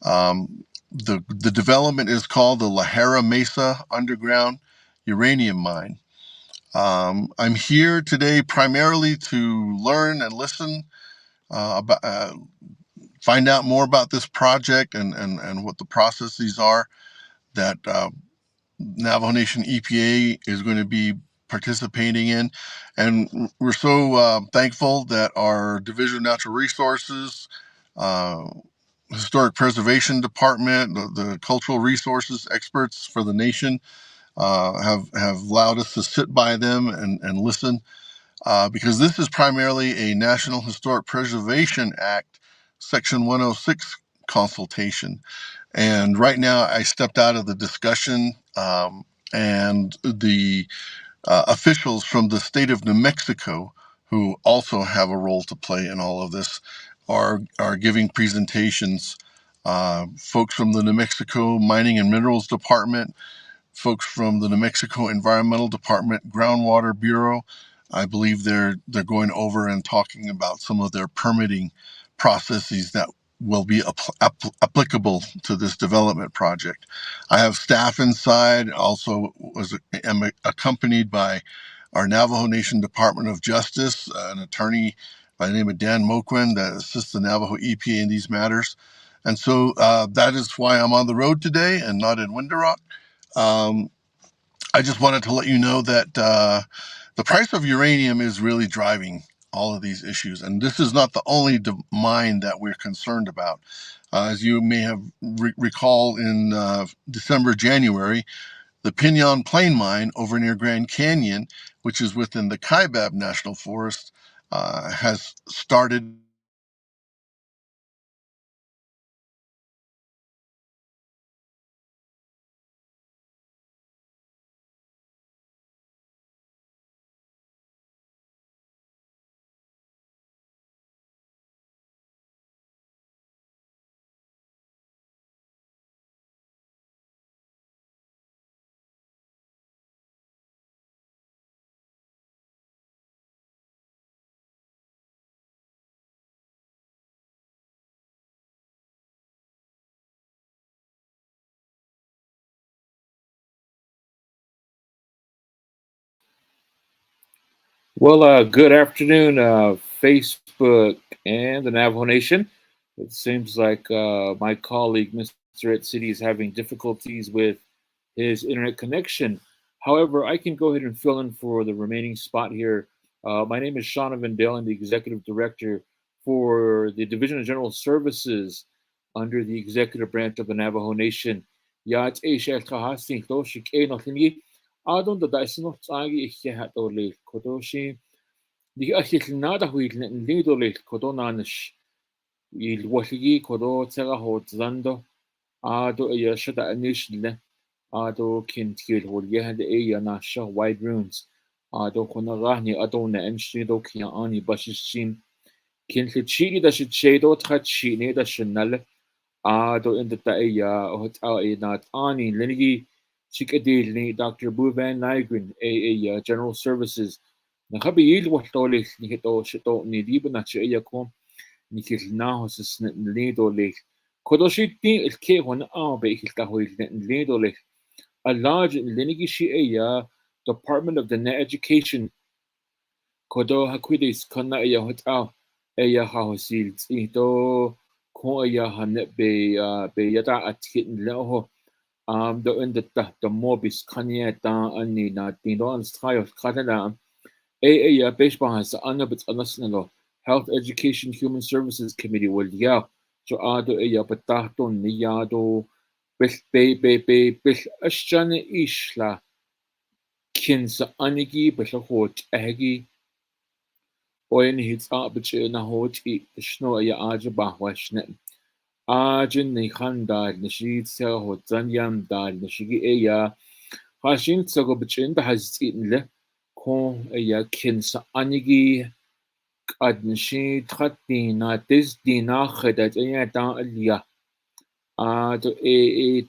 The development is called the Lahara Mesa Underground Uranium Mine. I'm here today primarily to learn and listen about, find out more about this project and what the processes are that Navajo Nation EPA is going to be participating in. And we're so thankful that our Division of Natural Resources, Historic Preservation Department, the cultural resources experts for the nation have allowed us to sit by them and listen because this is primarily a National Historic Preservation Act Section 106 consultation. And right now I stepped out of the discussion and the officials from the state of New Mexico, who also have a role to play in all of this, are giving presentations. Folks from the New Mexico Mining and Minerals Department, folks from the New Mexico Environmental Department, Groundwater Bureau. I believe they're going over and talking about some of their permitting processes that will be applicable to this development project. I have staff inside, also am accompanied by our Navajo Nation Department of Justice, an attorney by the name of Dan Moquin that assists the Navajo EPA in these matters. And so that is why I'm on the road today and not in Window Rock. I just wanted to let you know that the price of uranium is really driving all of these issues. And this is not the only mine that we're concerned about. As you may have recall in December, January, the Pinyon Plain Mine over near Grand Canyon, which is within the Kaibab National Forest, has started. Well, good afternoon, Facebook and the Navajo Nation. It seems like my colleague, Mr. Ed City, is having difficulties with his internet connection. However, I can go ahead and fill in for the remaining spot here. My name is Shauna Vendale. I'm the Executive Director for the Division of General Services under the Executive Branch of the Navajo Nation. Yat Asia Kahasting Toshik Enothini. Adon da daisino tsagi ikhe le kodoshi di akil nada huil lido le kodonanish il wahigi kodo tsega ho zando ado ya shada anish le ado kin tkil hol yehad e na sha wide runes ado konagahni ado na enshrido kia ani bashishin kin chigi da shichedo tchachi ne da shinal ado in the taeya hot na ani lenigi Chikadil Dr. President Nygren, General Services. Nakabiil wahtole nikito shito ni diba na chiya ko nikilnaho sis nido le. Kodoshiti il ke hon abe ikiltaho nido le. A large linigi Department of the Education kodo hakwidis kana ya hotel ya hausil ito ko ya hanet be yata atkit leho do in the mobis kanya ta ani na tindon style katana ya baseball has anabit anasnalo Health Education Human Services Committee will ya so ado ya patato niyado bil ashjane ishla kinsa anigi bishahot agi oyen hits abich na hot I shno ya aja bahwashne ajin ni khanda nishid sa hotan yam dal nishigi ya hashin tsago bichin da hazin le ko ya kinsa anigi adnishi thatina tis dina khadat ya ta aliya to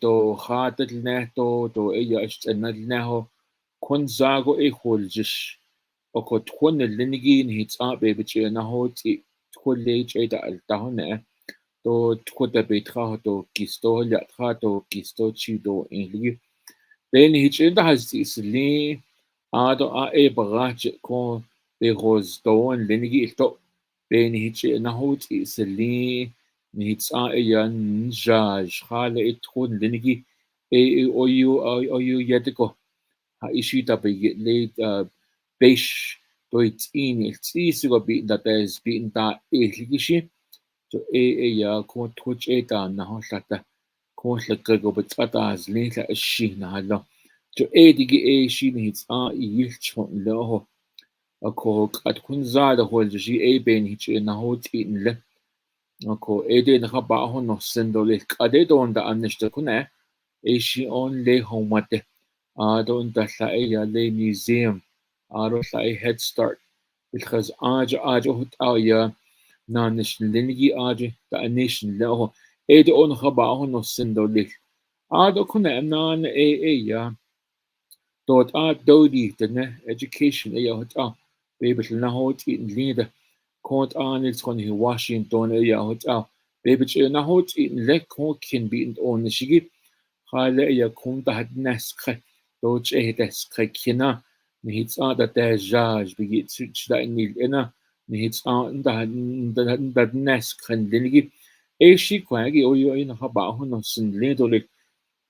to khatat ne to ya ishtanad neho kun zago holjish o ko tkun linigi ni hitsa be bichi na hoti tkule da altahone to tkuda betra to kisto ya tra to kisto chido inli ben hitchinda has isli ado barach ko be rosdon linigi to ben hitche na hoti isli ni hitsa yan jaj khale itkun linigi oyu yediko ha ishita be late besh to it's in it's easy go be that is beaten da ligishi to ya ko twitch na ho hlata ko hlaka go bata as lenta shi na halo to digi shi ni hits yilchon lo ho ko at kun za da hol ji ben hich na ho tin le ko de na ba ho no sendo le ade don da anishta kuna shi on le ho mate don da la ya le museum ro la head start because aja hot ya na nation linigi aje da nation leho de on haba on no sindo lich do kuna nan ya dort dodi de ne education ya hot baby na hot in leader kont an it's kon hi Washington ya hot baby na hot in le kon kin be on shigi khale ya kun da had naskre dort des kina ni hits da der jaj be da in ina ni hits da nes kan dinigi shi kwagi o yo in haba hono sin le dole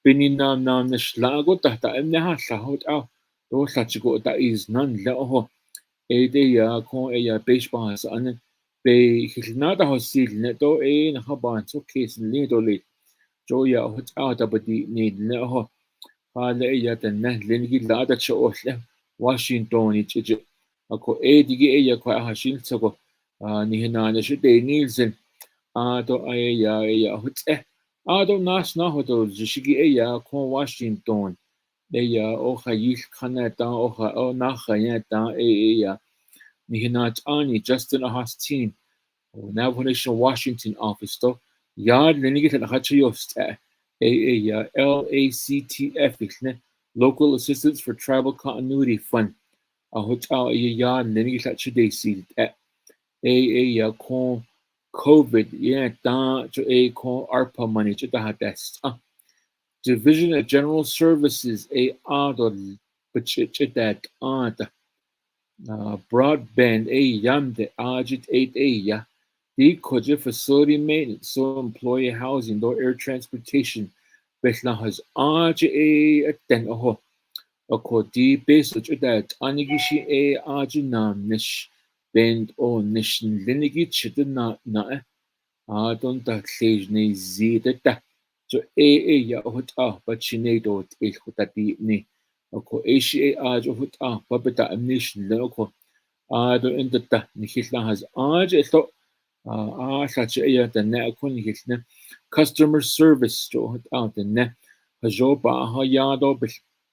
binin na slago ta ne ha hot do go da is nan le ho de ya ko ya baseball an be hilnada hosil ne do na haba so case le dole jo ya hot da badi ni ne ho hala ya ta ne lengi la da cho Washington ichi ako digi ya kwa hashin tsago ni hina na shi de Nielsen do ya hot do nas na ho do jishigi ya ko Washington de ya o khayil khana ta o na khaya ta ya ni hina ani Justin Austin Navajo Nation Washington office to ya lenigi ta hachiyost ya LACTF ne Local Assistance for Tribal Continuity Fund hotel ya lenigi ta chide si ya ko COVID ta to ko ARPA money to da test Division of General Services adol bachit that broadband yamde ajit 8 ya the koje facility maintenance so employee housing or air transportation betla has ten ko di base that anigishi ajinam nish bend o nish linigi chidna na don't that stage ne zita so ya hot but chinedo hotati ni ko shi hot babata amnition loko do in the nikitla has so such ya the ne ko nikitna customer service to hot out the ne hajo ba ha ya do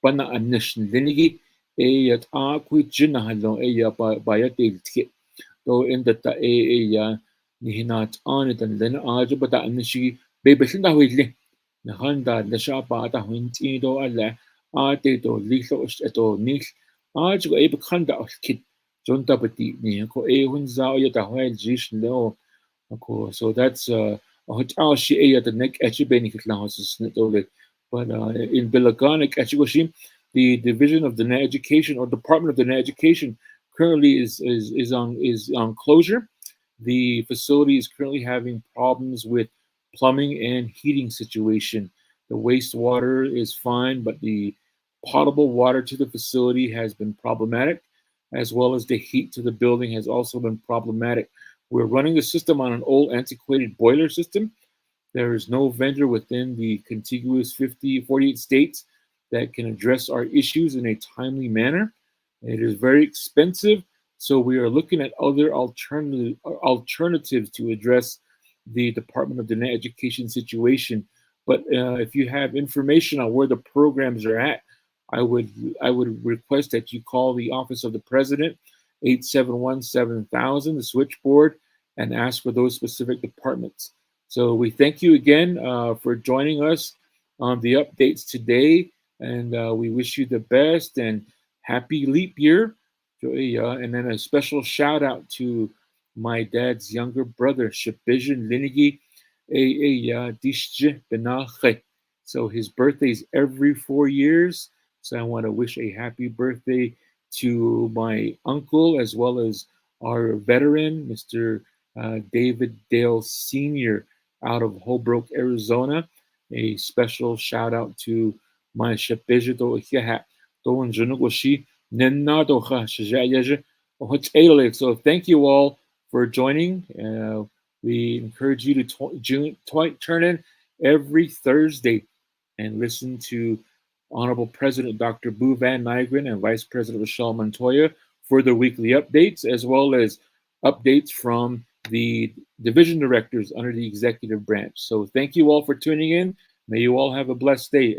bana amnition linigi ya ku jina halo ya ba ya tilki do in the ya nihinat on it and then bata amnishi baby shinda huile Nahanda the shapa da hunti do alle te do lilo to nil go ebe khanda kit jonta bati ni ko hun za ya da hoel jish no ko so that's hotel she the neck benefit la house but in Bilagonic the Division of the Net Education or Department of the Net Education currently is on closure. The facility is currently having problems with plumbing and heating situation. The wastewater is fine, but the potable water to the facility has been problematic, as well as the heat to the building has also been problematic. We're running the system on an old antiquated boiler system. There is no vendor within the contiguous 48 states that can address our issues in a timely manner. It is very expensive, so we are looking at other alternatives to address the Department of Diné Education situation. But if you have information on where the programs are at, I would request that you call the Office of the President, 871-7000, the switchboard, and ask for those specific departments. So we thank you again for joining us on the updates today, and we wish you the best and happy leap year. And then a special shout out to my dad's younger brother, Shepijin Linigi Dishje Benache. So his birthday's every 4 years. So I want to wish a happy birthday to my uncle as well as our veteran, Mr. David Dale Sr. out of Holbrook, Arizona. A special shout out to my Shepijito Hiha Don Junugoshi Nenado. So thank you all for joining. We encourage you to turn in every Thursday and listen to Honorable President Dr. Boo Van Nygren and Vice President Rochelle Montoya for the weekly updates, as well as updates from the division directors under the executive branch. So thank you all for tuning in. May you all have a blessed day.